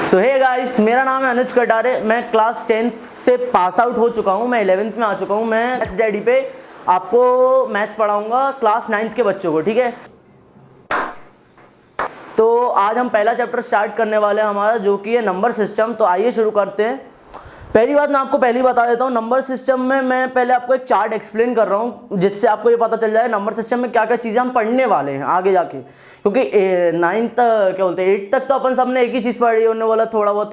सो hey guys, मेरा नाम है अनुज कटारे। मैं क्लास 10th से पास आउट हो चुका हूँ। मैं 11th में आ चुका हूँ। मैं मैथ्स डैडी पे आपको मैथ्स पढ़ाऊँगा क्लास 9th के बच्चों को, ठीक है। तो आज हम पहला चैप्टर स्टार्ट करने वाले हैं हमारा, जो कि है नंबर सिस्टम। तो आइए शुरू करते हैं। पहली बात मैं आपको पहले बता देता हूँ, नंबर सिस्टम में मैं पहले आपको एक चार्ट एक्सप्लेन कर रहा हूँ, जिससे आपको ये पता चल जाए नंबर सिस्टम में क्या क्या चीज़ें हम पढ़ने वाले हैं आगे जाके। क्योंकि 9th क्या बोलते हैं 8th तक तो अपन सबने एक ही चीज़ पढ़ी है, उन्होंने बोला थोड़ा बहुत।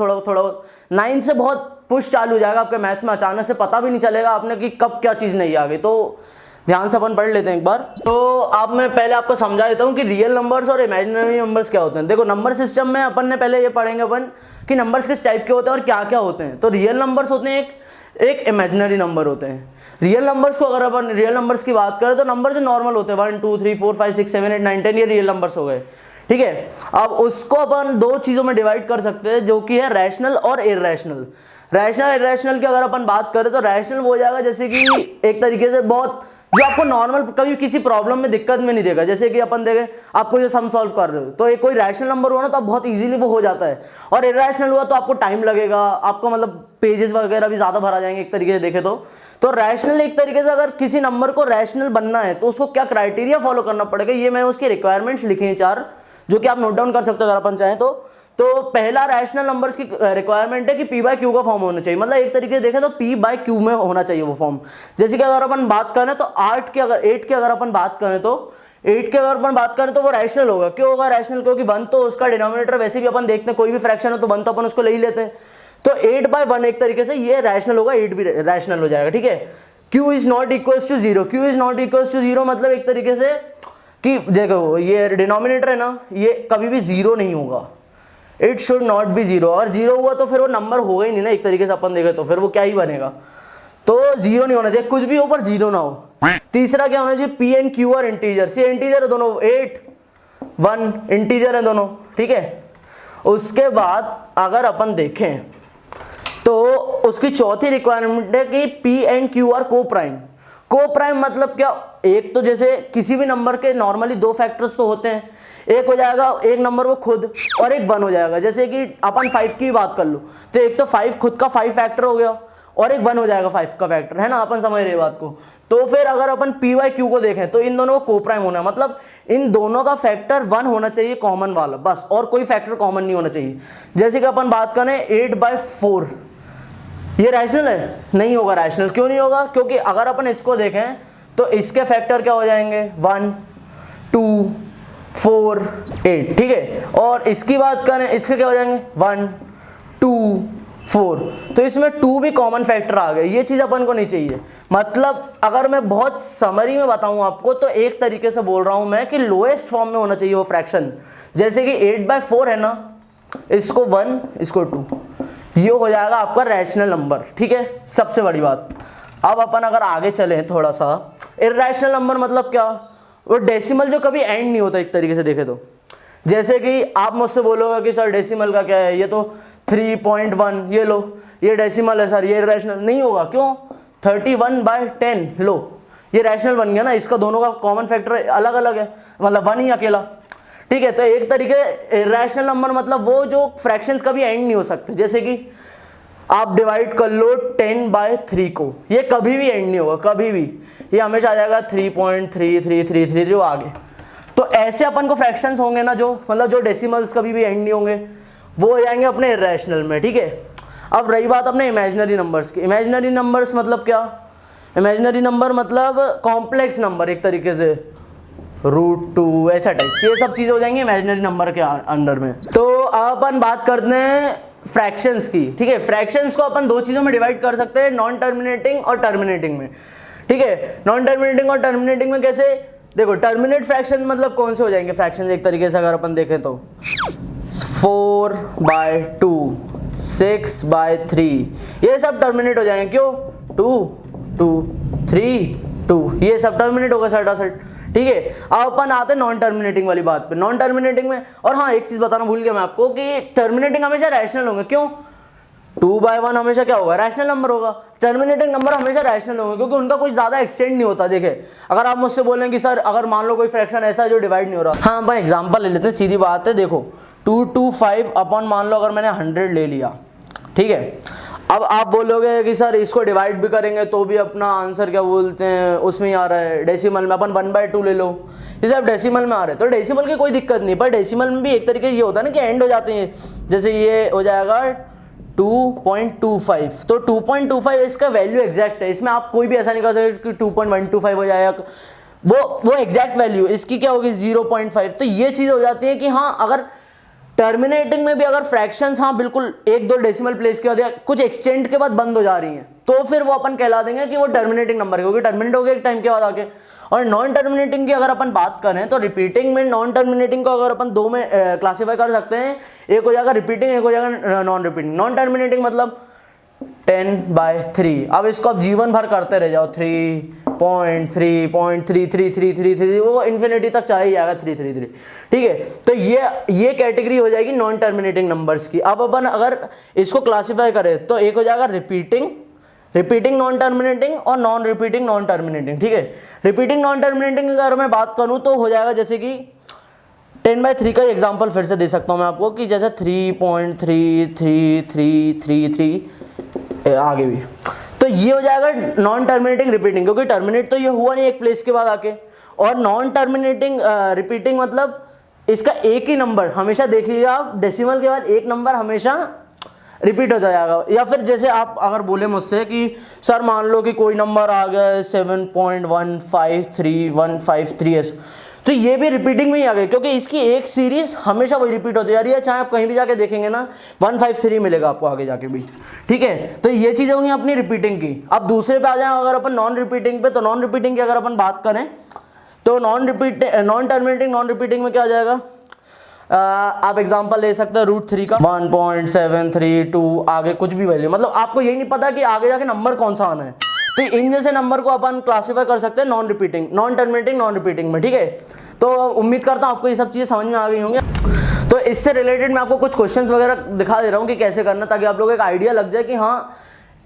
9th से बहुत पुश चालू हो जाएगा आपके मैथ्स में, अचानक से पता भी नहीं चलेगा आपने कि कब क्या चीज़ नहीं आ गई। तो ध्यान से अपन पढ़ लेते हैं एक बार। तो आप मैं पहले आपको समझा देता हूँ कि रियल नंबर्स और इमेजिनरी नंबर्स क्या होते हैं। देखो, नंबर सिस्टम में अपन ने पहले ये पढ़ेंगे अपन कि नंबर्स किस टाइप के होते हैं और क्या क्या होते हैं। तो रियल नंबर्स होते हैं एक इमेजिनरी नंबर होते हैं। रियल नंबर्स को अगर अपन रियल नंबर्स की बात करें तो नंबर जो नॉर्मल होते हैं 1 2 3 4 5 6 7 8 9 10 ये रियल नंबर्स हो गए, ठीक है। अब उसको अपन दो चीज़ों में डिवाइड कर सकते हैं, जो कि है रैशनल और इरैशनल। रैशनल इरैशनल की अगर अपन बात करें तो रैशनल वो हो जाएगा जैसे कि एक तरीके से बहुत जो आपको नॉर्मल कभी किसी प्रॉब्लम में दिक्कत में नहीं देगा। जैसे कि अपन देखें आपको जो सम सॉल्व कर रहे हो तो एक कोई रैशनल नंबर हुआ ना तो आप बहुत इजीली वो हो जाता है, और इरैशनल हुआ तो आपको टाइम लगेगा, आपको मतलब पेजेस वगैरह भी ज़्यादा भरा जाएंगे एक तरीके से देखें तो रैशनल एक तरीके से अगर किसी नंबर को रैशनल बनना है तो उसको क्या क्राइटेरिया फॉलो करना पड़ेगा, ये मैं उसकी रिक्वायरमेंट्स लिखे हैं 4, जो कि आप नोट डाउन कर सकते हो अगर अपन चाहें तो पहला रैशनल नंबर्स की रिक्वायरमेंट है कि पी बाय क्यू का फॉर्म होना चाहिए। मतलब एक तरीके से देखें तो पी बाय क्यू में होना चाहिए वो फॉर्म। जैसे कि अगर अपन बात करें तो 8 की अगर अपन बात करें तो वो रैशनल होगा। क्यों होगा रैशनल? क्योंकि 1 तो उसका डिनोमिनेटर वैसे भी अपन देखते हैं, कोई भी फ्रैक्शन हो तो 1 तो अपन उसको ले ही लेते हैं। तो 8/1 एक तरीके से ये रैशनल होगा, 8 भी रैशनल हो जाएगा, ठीक है। Q is not equals to 0। Q is not equals to 0 मतलब एक तरीके से कि देखो ये डिनोमिनेटर है ना, ये कभी भी 0 नहीं होगा। It should not be 0। अगर 0 हुआ तो फिर वो नंबर होगा ही नहीं ना, एक तरीके से अपन देखें तो फिर वो क्या ही बनेगा। तो 0 नहीं होना चाहिए, कुछ भी हो पर 0 ना हो। तीसरा क्या होना चाहिए, P and Q are integer. See integer है दोनों, 8 1 इंटीजर है दोनों, ठीक है। उसके बाद अगर अपन देखें तो उसकी चौथी रिक्वायरमेंट है कि P एंड Q आर को प्राइम। को प्राइम मतलब क्या, एक तो जैसे किसी भी नंबर के नॉर्मली 2 फैक्टर्स तो होते हैं, एक हो जाएगा एक नंबर वो खुद और एक 1 हो जाएगा। जैसे कि अपन 5 की बात कर लो तो एक तो 5 खुद का 5 फैक्टर हो गया और एक 1 हो जाएगा 5 का फैक्टर, है ना, अपन समझ रहे बात को। तो फिर अगर अपन P बाय Q को देखें तो इन दोनों को कोप्राइम होना है, मतलब इन दोनों का फैक्टर 1 होना चाहिए कॉमन वाला, बस, और कोई फैक्टर कॉमन नहीं होना चाहिए। जैसे कि अपन बात करें 8/4, ये रैशनल है? नहीं होगा रैशनल। क्यों नहीं होगा? क्योंकि अगर अपन इसको देखें तो इसके फैक्टर क्या हो जाएंगे 1 2 4 8, ठीक है। और इसकी बात करें इसके क्या हो जाएंगे 1 2 4, तो इसमें 2 भी कॉमन फैक्टर आ गए। ये चीज़ अपन को नहीं चाहिए। मतलब अगर मैं बहुत समरी में बताऊं आपको तो एक तरीके से बोल रहा हूं मैं कि लोएस्ट फॉर्म में होना चाहिए वो फ्रैक्शन। जैसे कि 8/4 है ना, इसको 1 इसको 2, ये हो जाएगा आपका रैशनल नंबर, ठीक है। सबसे बड़ी बात। अब अपन अगर आगे चलें थोड़ा सा, इरैशनल नंबर मतलब क्या, वो डेसिमल जो कभी एंड नहीं होता एक तरीके से देखे तो। जैसे कि आप मुझसे बोलोगे कि सर डेसिमल का क्या है, ये तो 3.1, ये लो ये डेसिमल है सर, ये रैशनल नहीं होगा। क्यों? 31/10 लो, ये रैशनल बन गया ना, इसका दोनों का कॉमन फैक्टर अलग अलग है, मतलब 1 ही अकेला, ठीक है। तो एक तरीके इरैशनल नंबर मतलब वो जो फ्रैक्शंस कभी एंड नहीं हो सकते। जैसे कि आप डिवाइड कर लो 10/3 को, ये कभी भी एंड नहीं होगा, कभी भी, ये हमेशा आ जाएगा 3.3333 वो आगे। तो ऐसे अपन को फ्रैक्शंस होंगे ना जो मतलब जो डेसिमल्स कभी भी एंड नहीं होंगे, वो हो जाएंगे अपने इरैशनल में, ठीक है। अब रही बात अपने इमेजिनरी नंबर्स की। इमेजिनरी नंबर्स मतलब क्या, इमेजिनरी नंबर मतलब कॉम्प्लेक्स नंबर एक तरीके से, √2 ऐसा टाइप, ये सब चीज़ें हो जाएंगी इमेजिनरी नंबर के अंडर में। तो अपन बात करते हैं फ्रैक्शंस की, ठीक है। फ्रैक्शंस को अपन 2 चीज़ों में डिवाइड कर सकते हैं, नॉन टर्मिनेटिंग और टर्मिनेटिंग में, ठीक है। नॉन टर्मिनेटिंग और टर्मिनेटिंग में कैसे, देखो टर्मिनेट फ्रैक्शन मतलब कौन से हो जाएंगे फ्रैक्शन एक तरीके से अगर अपन देखें तो 4/2 6/3, ये सब टर्मिनेट हो जाएंगे। क्यों? 2 2 3 2, ये सब टर्मिनेट होगा सट, ठीक है। अब अपन आते हैं नॉन टर्मिनेटिंग वाली बात पे। नॉन टर्मिनेटिंग में, और हाँ एक चीज बताना भूल गया मैं आपको कि टर्मिनेटिंग हमेशा रैशनल होंगे। क्यों? 2/1 हमेशा क्या होगा, रैशनल नंबर होगा। टर्मिनेटिंग नंबर हमेशा रैशनल होंगे क्योंकि उनका कोई ज्यादा एक्सटेंड नहीं होता। देखे अगर आप मुझसे बोलें कि सर अगर मान लो कोई फ्रैक्शन ऐसा है जो डिवाइड नहीं हो रहा, हाँ अपन एग्जांपल ले लेते हैं, सीधी बात है। देखो 225 अपॉन मान लो अगर मैंने 100 ले लिया, ठीक है। अब आप बोलोगे कि सर इसको डिवाइड भी करेंगे तो भी अपना आंसर क्या बोलते हैं उसमें ही आ रहा है डेसिमल में, अपन 1/2 ले लो, जैसे आप डेसिमल में आ रहे हैं तो डेसिमल की कोई दिक्कत नहीं, पर डेसिमल में भी एक तरीके ये होता है ना कि एंड हो जाते हैं, जैसे ये हो जाएगा 2.25, तो 2.25 इसका वैल्यू एग्जैक्ट है, इसमें आप कोई भी ऐसा नहीं कर सकते कि 2.125 हो जाएगा, वो एग्जैक्ट वैल्यू इसकी क्या होगी 0.5। तो ये चीज़ हो जाती है कि हाँ अगर टर्मिनेटिंग में भी अगर फ्रैक्शंस हाँ बिल्कुल 1-2 डेसिमल प्लेस के बाद या कुछ एक्सटेंड के बाद बंद हो जा रही हैं तो फिर वो अपन कहला देंगे कि वो टर्मिनेटिंग नंबर है, क्योंकि टर्मिनेट हो गया एक टाइम के बाद आके। और नॉन टर्मिनेटिंग की अगर अपन बात करें तो रिपीटिंग में नॉन टर्मिनेटिंग को अगर अपन दो में क्लासीफाई कर सकते हैं, एक हो जाएगा रिपीटिंग, एक हो जाएगा नॉन रिपीटिंग। नॉन टर्मिनेटिंग मतलब 10/3, अब इसको आप जीवन भर करते रह जाओ 3.3.333333, वो इन्फिनिटी तक चला ही जाएगा 333, ठीक है। तो ये कैटेगरी हो जाएगी नॉन टर्मिनेटिंग नंबर्स की। अब अपन अगर इसको क्लासीफाई करें तो एक हो जाएगा रिपीटिंग नॉन टर्मिनेटिंग और नॉन रिपीटिंग नॉन टर्मिनेटिंग, ठीक है। रिपीटिंग नॉन टर्मिनेटिंग अगर मैं बात करूं तो हो जाएगा जैसे कि 10/3 का एग्जांपल फिर से दे सकता हूं मैं आपको कि जैसे 3.333333 आगे भी, तो ये हो जाएगा नॉन टर्मिनेटिंग रिपीटिंग, क्योंकि टर्मिनेट तो ये हुआ नहीं एक प्लेस के बाद आके। और नॉन टर्मिनेटिंग रिपीटिंग मतलब इसका एक ही नंबर हमेशा देखिएगा आप, डेसिमल के बाद एक नंबर हमेशा रिपीट हो जाएगा। या फिर जैसे आप अगर बोले मुझसे कि सर मान लो कि कोई नंबर आ गया 7.153153 तो ये भी रिपीटिंग में ही आ गए, क्योंकि इसकी एक सीरीज हमेशा वही रिपीट होती जा रही है, चाहे आप कहीं भी जाके देखेंगे ना 153 मिलेगा आपको आगे जाके भी, ठीक है। तो ये चीज़ें होंगी अपनी रिपीटिंग की। अब दूसरे पे आ जाए अगर अपन नॉन रिपीटिंग पे, तो नॉन रिपीटिंग की अगर अपन बात करें तो नॉन टर्मिनेटिंग नॉन रिपीटिंग में क्या आ जाएगा, आप एग्जांपल ले सकते हैं √3 का 1.732 आगे कुछ भी वैल्यू, मतलब आपको यही नहीं पता कि आगे जाके नंबर कौन सा आना है, तो इन जैसे नंबर को अपन क्लासीफाई कर सकते हैं non repeating non terminating non repeating में, ठीक है। तो उम्मीद करता हूँ आपको ये सब चीज़ें समझ में आ गई होंगी। तो इससे रिलेटेड मैं आपको कुछ क्वेश्चंस वगैरह दिखा दे रहा हूँ कि कैसे करना, ताकि आप लोगों को एक आइडिया लग जाए कि हाँ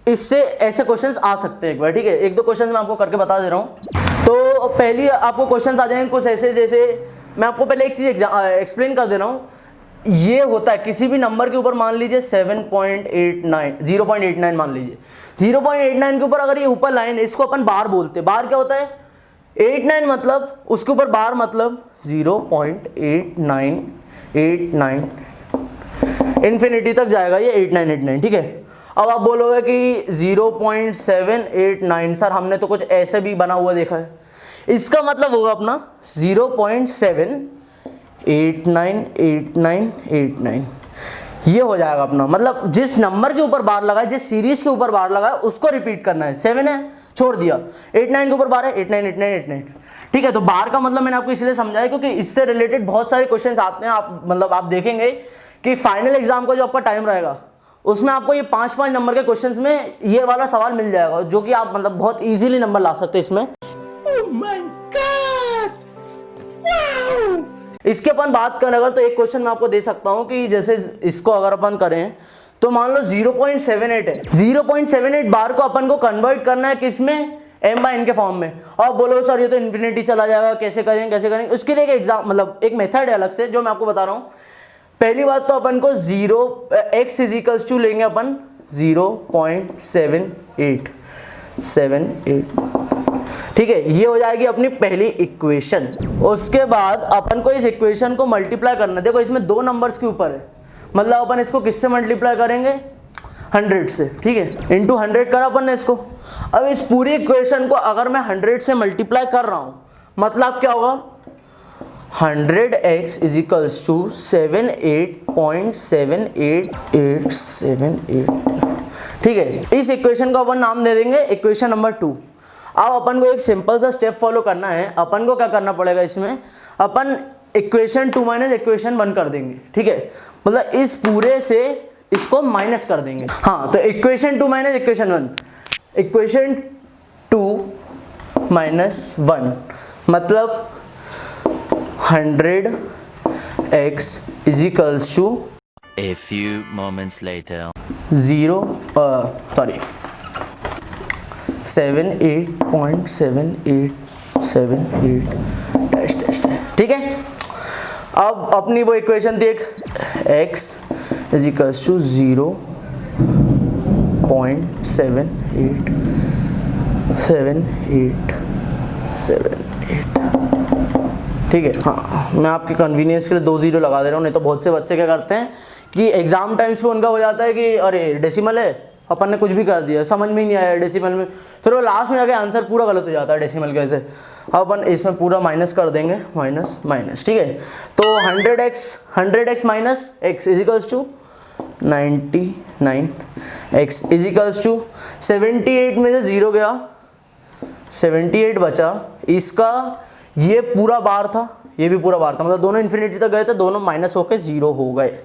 इससे ऐसे क्वेश्चंस आ सकते हैं एक बार, ठीक है। 1-2 क्वेश्चंस मैं आपको करके बता दे रहा हूँ। तो पहली आपको क्वेश्चंस आ जाएंगे कुछ ऐसे, जैसे मैं आपको पहले एक चीज़ एक्सप्लेन कर दे रहा हूँ। ये होता है किसी भी नंबर के ऊपर मान लीजिए 0.89 मान लीजिए, 0.89 के ऊपर अगर ये ऊपर लाइन, इसको अपन बार बोलते हैं। बार क्या होता है 89 मतलब उसके ऊपर बार मतलब 0.8989 इन्फिनिटी तक जाएगा ये 8989, ठीक है। अब आप बोलोगे कि 0.789 सर हमने तो कुछ ऐसे भी बना हुआ देखा है, इसका मतलब होगा अपना 0.7898989 ये हो जाएगा अपना, मतलब जिस नंबर के ऊपर बार लगा है, जिस सीरीज के ऊपर बार लगा है उसको रिपीट करना है। 7 है छोड़ दिया, 89 के ऊपर बार है 898989, ठीक है। तो बार का मतलब मैंने आपको इसलिए समझाया क्योंकि इससे रिलेटेड बहुत सारे क्वेश्चंस आते हैं। आप मतलब आप देखेंगे कि फाइनल एग्जाम का जो आपका टाइम रहेगा उसमें आपको ये 5-5 नंबर के क्वेश्चंस में ये वाला सवाल मिल जाएगा, जो कि आप मतलब बहुत इजीली नंबर ला सकते हैं इसमें। इसके अपन बात करें अगर, तो एक क्वेश्चन मैं आपको दे सकता हूं कि जैसे इसको अगर अपन करें तो मान लो 0.78 है, 0.78 बार को अपन को कन्वर्ट करना है किसमें, m/n के फॉर्म में। और बोलो सर ये तो इन्फिनिटी चला जाएगा, कैसे करेंगे। उसके लिए एक एग्जाम मतलब एक मेथड है अलग से जो मैं आपको बता रहा हूँ। पहली बात तो अपन को x = लेंगे अपन 0.78, ठीक है। ये हो जाएगी अपनी पहली इक्वेशन। उसके बाद अपन को इस इक्वेशन को मल्टीप्लाई करना है। देखो इसमें 2 नंबर्स के ऊपर है, मतलब अपन इसको किससे मल्टीप्लाई करेंगे 100 से, ठीक है। इंटू 100 करा अपन ने इसको। अब इस पूरी इक्वेशन को अगर मैं 100 से मल्टीप्लाई कर रहा हूं मतलब क्या होगा 100x = 78.78878, ठीक है। इस इक्वेशन को अपन नाम दे देंगे इक्वेशन नंबर 2। अब अपन को एक सिंपल सा स्टेप फॉलो करना है। अपन को क्या करना पड़ेगा, इसमें अपन इक्वेशन 2 माइनस इक्वेशन 1 कर देंगे, ठीक है। मतलब इस पूरे से इसको माइनस कर देंगे। हाँ, तो equation 2 minus equation 1, equation 2 minus 1 मतलब 100x = A few moments later. 78.7878 ठीक है। अब अपनी वो इक्वेशन थी एक x इज इक्वल्स टू 0.7878, ठीक है। हाँ, मैं आपके कन्वीनियंस के लिए 2 0 लगा दे रहा हूँ, नहीं तो बहुत से बच्चे क्या करते हैं कि एग्जाम टाइम्स पे उनका हो जाता है कि अरे डेसिमल है, अपन ने कुछ भी कर दिया, समझ में ही नहीं आया डेसिमल में, फिर वो लास्ट में जाके आंसर पूरा गलत हो जाता है डेसिमल कैसे। अब अपन इसमें पूरा माइनस कर देंगे, माइनस माइनस, ठीक है। तो 100x minus x is equals to 99, x is equals to 78 में से 0 गया, 78 बचा, इसका ये पूरा बार था, ये भी पूरा बार था, मतलब दोनों इन्फिनिटी तक गए थे, दोनों माइनस होकर 0 हो गए।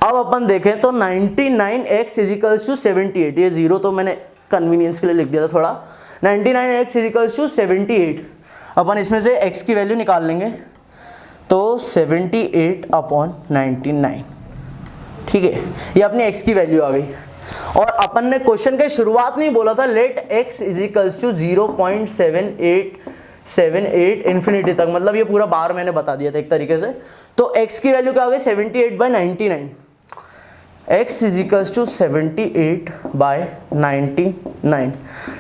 अब अपन देखें तो 99x इज इक्वल्स टू 78, ये 0 तो मैंने कन्वीनियंस के लिए लिख दिया था थोड़ा, 99x इज इक्वल्स टू 78, अपन इसमें से x की वैल्यू निकाल लेंगे, तो 78/99, ठीक है, ये अपनी x की वैल्यू आ गई। और अपन ने क्वेश्चन के शुरुआत में ही बोला था let x is equals to 0.7878 infinity तक, मतलब ये पूरा बार मैंने बता दिया था एक तरीके से। तो x की वैल्यू क्या आ गई 78/99, x is equals to 78/99।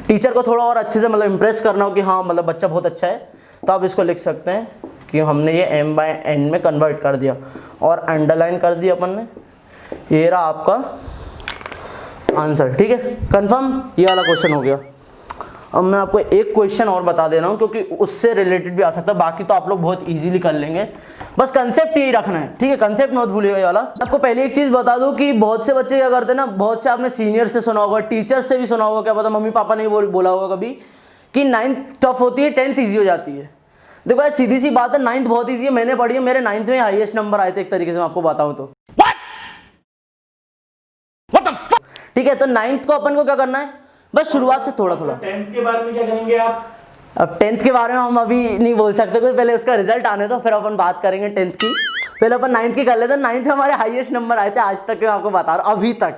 Teacher को थोड़ा और अच्छे से मतलब इम्प्रेस करना हो कि हाँ मतलब बच्चा बहुत अच्छा है, तो आप इसको लिख सकते हैं कि हमने ये m/n में कन्वर्ट कर दिया और अंडरलाइन कर दिया अपन ने, ये रहा आपका आंसर, ठीक है, कंफर्म, ये वाला क्वेश्चन हो गया। अब मैं आपको एक क्वेश्चन और बता दे रहा हूँ क्योंकि उससे रिलेटेड भी आ सकता है, बाकी तो आप लोग बहुत इजीली कर लेंगे, बस कंसेप्ट यही रखना है, ठीक है, कंसेप्ट मत भूलिएगा ये वाला। आपको पहले एक चीज बता दूं कि बहुत से बच्चे क्या करते हैं ना, बहुत से आपने सीनियर से सुना होगा, टीचर से भी सुना होगा, क्या पता मम्मी पापा ने बोला होगा कभी कि 9th टफ होती है 10th ईजी हो जाती है। देखो यार सीधी सी बात है, 9th बहुत ईजी है, मैंने पढ़ी है, मेरे 9th में हाईएस्ट नंबर आए थे एक तरीके से मैं आपको बताऊं तो, ठीक है। तो 9th को अपन को क्या करना है, बस शुरुआत से थोड़ा थोड़ा। 10th के बारे में क्या कहेंगे आप? अब 10th के बारे में हम अभी नहीं बोल सकते, क्योंकि पहले उसका रिजल्ट आने दो, फिर अपन बात करेंगे 10th की। पहले अपन 9th की कर लेते हैं। 9th में हमारे हाईएस्ट नंबर आए थे आज तक के, मैं आपको बता रहा हूँ अभी तक।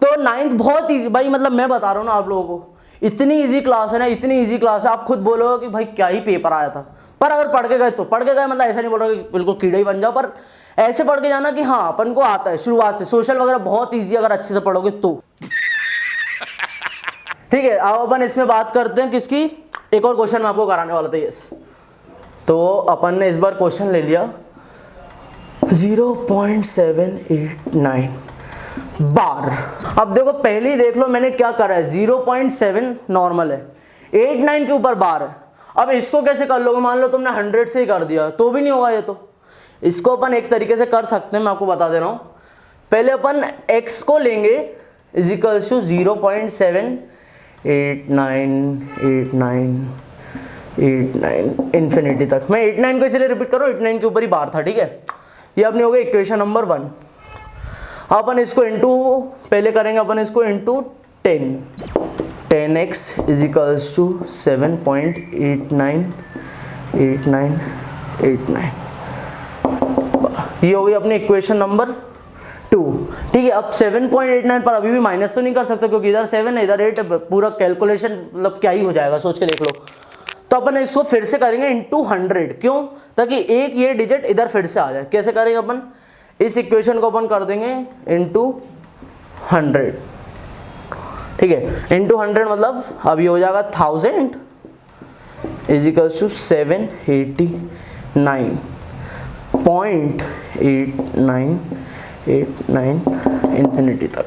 तो 9th बहुत ईजी भाई, मतलब मैं बता रहा हूँ ना आप लोगों को, इतनी ईजी क्लास है ना, इतनी ईजी क्लास है, आप खुद बोलोगे कि भाई क्या ही पेपर आया था। पर अगर पढ़ के गए तो पढ़ के गए, मतलब ऐसा नहीं बोल रहा कि बिल्कुल कीड़ा ही बन जाओ, पर ऐसे पढ़ के जाना कि हाँ अपन को आता है शुरुआत से। सोशल वगैरह बहुत ईजी अगर अच्छे से पढ़ोगे तो, ठीक है। अब अपन इसमें बात करते हैं किसकी, एक और क्वेश्चन मैं आपको कराने वाला था, यस। तो अपन ने इस बार क्वेश्चन ले लिया 0.789 बार। अब देखो पहले ही देख लो मैंने क्या करा है, 0.7 नॉर्मल है, 89 के ऊपर बार है। अब इसको कैसे कर लोगे, मान लो तुमने 100 से ही कर दिया तो भी नहीं होगा ये, तो इसको अपन एक तरीके से कर सकते हैं, मैं आपको बता दे रहा हूँ। पहले अपन x को लेंगे इज इक्वल्स टू 0.78989 इन्फिनिटी तक। मैं 89 को इसलिए रिपीट कर रहा हूँ, 89 के ऊपर ही बार था, ठीक है। ये अपनी हो गई इक्वेशन नंबर 1। अपन इसको इंटू पहले करेंगे, अपन इसको into 10x is equals to 7.898989, ये हो गई अपनी इक्वेशन नंबर 2, ठीक है। अब 7.89 पर अभी भी माइनस तो नहीं कर सकते क्योंकि इधर 7 है इधर 8 है, पूरा कैलकुलेशन मतलब क्या ही हो जाएगा, सोच के देख लो। तो अपन इसको फिर से करेंगे इंटू 100, क्यों, ताकि एक ये डिजिट इधर फिर से आ जाए। कैसे करेंगे अपन, इस इक्वेशन को अपन कर देंगे इंटू 100, ठीक है। इंटू 100 मतलब अब ये हो जाएगा 1000 इज इक्वल्स टू 789.8989 इन्फिनिटी तक।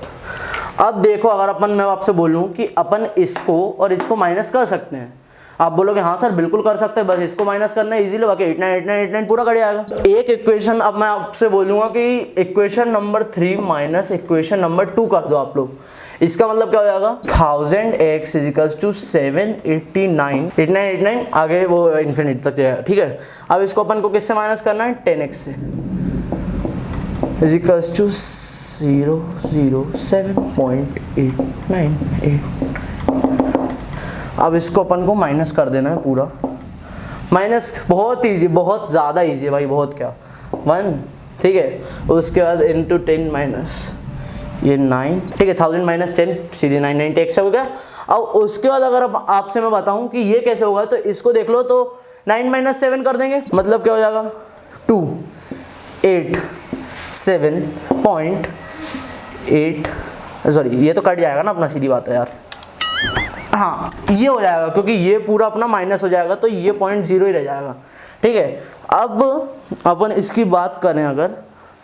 अब देखो अगर अपन मैं आपसे बोलूं कि अपन इसको और इसको माइनस कर सकते हैं, आप बोलोगे हाँ सर बिल्कुल कर सकते हैं, बस इसको माइनस करना है इजीली, बाकी 89 पूरा कर जाएगा। एक इक्वेशन अब मैं आपसे बोलूंगा कि equation number 3 minus equation number 2 कर दो आप लोग। इसका मतलब क्या हो जाएगा 1000x इज इक्वल्स टू 789 आगे वो इन्फिनिटी तक जाएगा, ठीक है। अब इसको अपन को किससे माइनस करना है, 10x से, इज इक्वल्स टू 007.898। अब इसको अपन को माइनस कर देना है पूरा, माइनस बहुत ईजी, बहुत ज़्यादा ईजी है भाई, बहुत क्या 1, ठीक है। उसके बाद इंटू 10 माइनस ये 9, ठीक है, 1000 माइनस 10 सीधे 990 x हो गया। अब उसके बाद अगर अब आपसे मैं बताऊं कि ये कैसे होगा, तो इसको देख लो, तो 9 माइनस 7 कर देंगे, मतलब क्या हो जाएगा 2, सॉरी ये तो कट जाएगा ना अपना, सीधी बात है यार। हाँ ये हो जाएगा क्योंकि ये पूरा अपना माइनस हो जाएगा तो ये 0.0 ही रह जाएगा, ठीक है। अब अपन इसकी बात करें अगर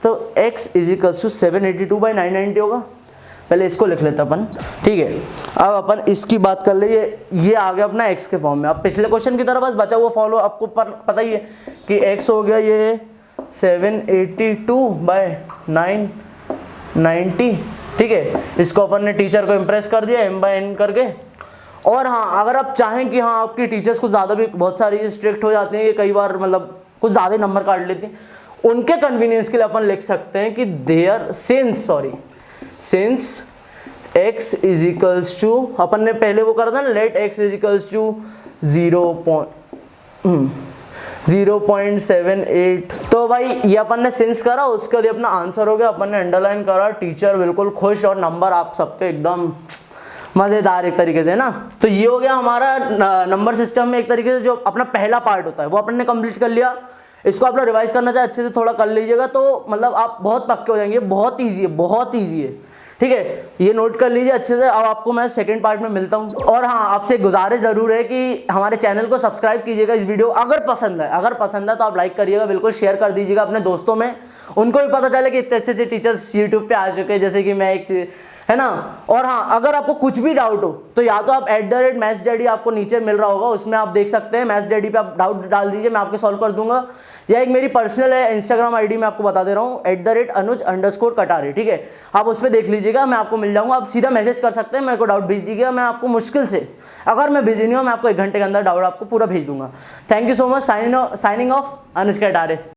तो x इजिकल्स टू 782/990 होगा। पहले इसको लिख लेते अपन, ठीक है। अब अपन इसकी बात कर ले, ये आ गया अपना x के फॉर्म में। अब पिछले क्वेश्चन की तरह बस बचा हुआ फॉलो, आपको पता ही है कि x हो गया ये 782/990, ठीक है। इसको अपन ने टीचर को इम्प्रेस कर दिया m/n करके। और हाँ अगर आप चाहें कि हाँ आपकी टीचर्स कुछ ज़्यादा भी बहुत सारी स्ट्रिक्ट हो जाती हैं कि कई बार मतलब कुछ ज़्यादा ही नंबर काट लेती हैं, उनके कन्वीनियंस के लिए अपन लिख सकते हैं कि सिंस x इजिकल्स टू, अपन ने पहले वो करा था ना, लेट x इजिकल्स टू 0.78। तो भाई ये अपन ने सिंस करा, उसके लिए अपना आंसर हो गया। अपन ने अंडरलाइन करा, टीचर बिल्कुल खुश और नंबर आप सबके एकदम मज़ेदार एक तरीके से ना। तो ये हो गया हमारा नंबर सिस्टम में एक तरीके से जो अपना पहला पार्ट होता है वो अपन ने कंप्लीट कर लिया। इसको आप लोग रिवाइज करना चाहे अच्छे से थोड़ा कर लीजिएगा तो मतलब आप बहुत पक्के हो जाएंगे। बहुत ईजी है, बहुत ईजी है, ठीक है। ये नोट कर लीजिए अच्छे से। अब आपको मैं सेकंड पार्ट में मिलता हूँ। और हाँ आपसे गुजारिश ज़रूर है कि हमारे चैनल को सब्सक्राइब कीजिएगा। इस वीडियो अगर पसंद है तो आप लाइक करिएगा, बिल्कुल शेयर कर दीजिएगा अपने दोस्तों में, उनको भी पता चले कि इतने अच्छे टीचर्स यूट्यूब पे आ चुके हैं जैसे कि मैं एक है ना। और हाँ अगर आपको कुछ भी डाउट हो तो या तो आप @mathsdaddy आपको नीचे मिल रहा होगा, उसमें आप देख सकते हैं, mathsdaddy पे आप डाउट डाल दीजिए, मैं आपके सॉल्व कर दूंगा। या एक मेरी पर्सनल है इंस्टाग्राम आईडी में आपको बता दे रहा हूँ @anuj_katare, ठीक है। आप उस पर देख लीजिएगा, मैं आपको मिल जाऊँगा। आप सीधा मैसेज कर सकते हैं, मेरे को डाउट भेज दीजिएगा, मैं आपको मुश्किल से, अगर मैं बिजी नहीं हूँ, मैं आपको 1 घंटे के अंदर डाउट आपको पूरा भेज दूंगा। Thank you so much. Signing off Anuj Katare.